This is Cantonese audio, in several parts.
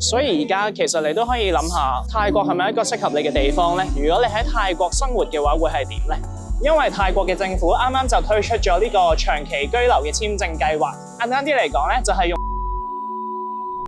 所以而家其實你都可以諗下，泰國係咪一個適合你嘅地方呢？如果你喺泰國生活嘅話，會係點呢？因為泰國嘅政府啱啱就推出咗呢個長期居留嘅簽證計劃。簡單啲嚟講咧，就係用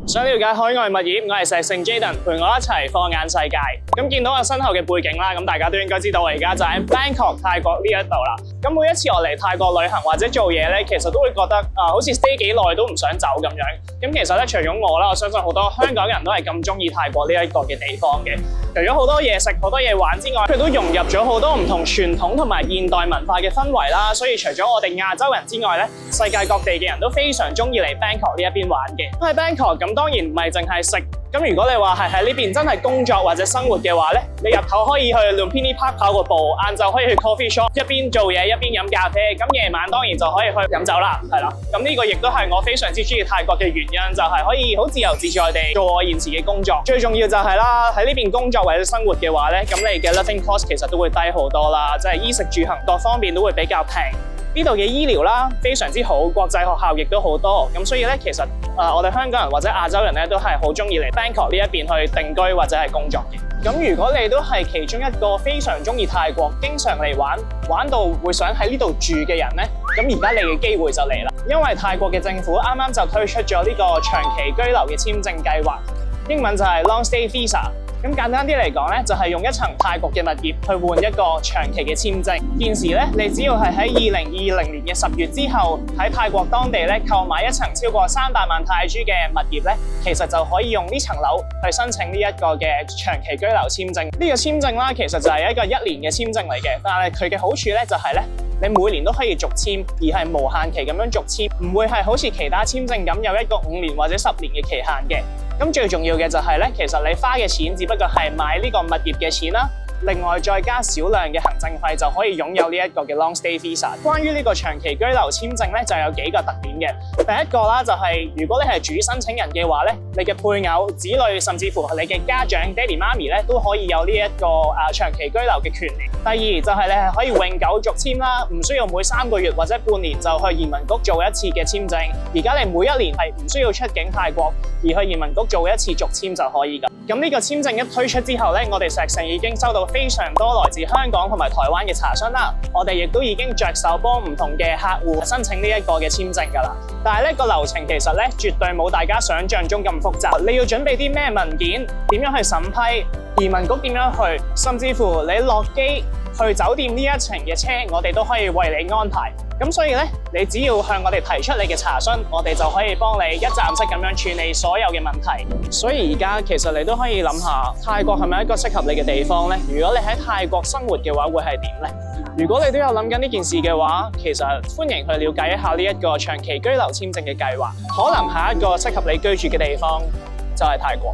想了解海外物業，我係石聖 Jaden， 陪我一齊放眼世界。咁見到我身後嘅背景啦，咁大家都應該知道我而家就喺 Bangkok 泰國呢一度啦。咁每一次我嚟泰國旅行或者做嘢咧，其實都會覺得好似 stay 幾耐都唔想走咁樣。咁其實咧，除咗我啦，我相信好多香港人都係咁中意泰國呢一個嘅地方嘅。除咗好多嘢食、好多嘢玩之外，佢都融入咗好多唔同傳統同埋現代文化嘅氛圍啦。所以除咗我哋亞洲人之外咧，世界各地嘅人都非常中意嚟 Bangkok 呢一邊玩嘅。喺 Bangkok 咁當然唔係淨係食。咁如果你話係喺呢邊真係工作或者生活嘅話咧，你日頭可以去 Lumpini Park 跑個步，晏晝可以去 coffee shop 一邊做嘢一邊飲咖啡，咁夜晚當然就可以去飲酒啦，係啦。咁呢個亦都係我非常之中意泰國嘅原因，就係可以好自由自在地做我現時嘅工作。最重要就係啦，喺呢邊工作或者生活嘅話咧，咁你嘅 living cost 其實都會低好多啦，即係衣食住行各方面都會比較平。呢度嘅醫療啦非常之好，國際學校亦都好多，咁所以咧其實我哋香港人或者亞洲人咧都係好中意嚟 Bangkok 呢一邊去定居或者係工作嘅。咁如果你都係其中一個非常中意泰國，經常嚟玩到會想喺呢度住嘅人咧，咁而家你嘅機會就嚟啦，因為泰國嘅政府啱啱就推出咗呢個長期居留嘅簽證計劃，英文就係 Long Stay Visa。咁簡單啲嚟講咧，就係用一層泰國嘅物業去換一個長期嘅簽證。現時咧，你只要係喺2020年嘅10月之後，喺泰國當地咧購買一層超過300萬泰銖嘅物業咧，其實就可以用呢層樓去申請呢一個嘅長期居留簽證。呢個簽證啦，其實就係一個1年嘅簽證嚟嘅，但係佢嘅好處咧就係咧，你每年都可以續簽，而係無限期咁樣續簽，唔會係好似其他簽證咁有一個5年或者10年嘅期限嘅。咁最重要嘅就係咧，其實你花嘅錢只不過係買呢個物業嘅錢啦，另外再加少量嘅行政費就可以擁有呢一個嘅 Long Stay Visa。關於呢個長期居留簽證咧，就有幾個特點嘅。第一個啦，就係如果你係主申請人嘅話咧，你嘅配偶、子女甚至乎你嘅家長、爹哋媽咪咧，都可以有呢一個長期居留嘅權利。第二就係你係可以永久續簽啦，唔需要每3個月或者半年就去移民局做一次嘅簽證。而家你每1年係唔需要出境泰國，而去移民局做一次續簽就可以㗎。咁呢個簽證一推出之後咧，我哋石聖已經收到非常多來自香港同埋台灣嘅查詢啦。我哋亦都已經着手幫唔同嘅客戶申請呢一個嘅簽證㗎啦。但係呢個流程其實咧絕對冇大家想象中咁複雜。你要準備啲咩文件？點樣去審批？移民局點樣去？甚至乎你落機去酒店呢一程嘅車，我哋都可以為你安排。咁所以咧，你只要向我哋提出你嘅查詢，我哋就可以幫你一站式咁樣處理所有嘅問題。所以而家其實你都可以諗下，泰國係咪一個適合你嘅地方呢？如果你喺泰國生活嘅話，會係點呢？如果你都有諗緊呢件事嘅話，其實歡迎去了解一下呢一個長期居留簽證嘅計劃。可能下一個適合你居住嘅地方就係泰國。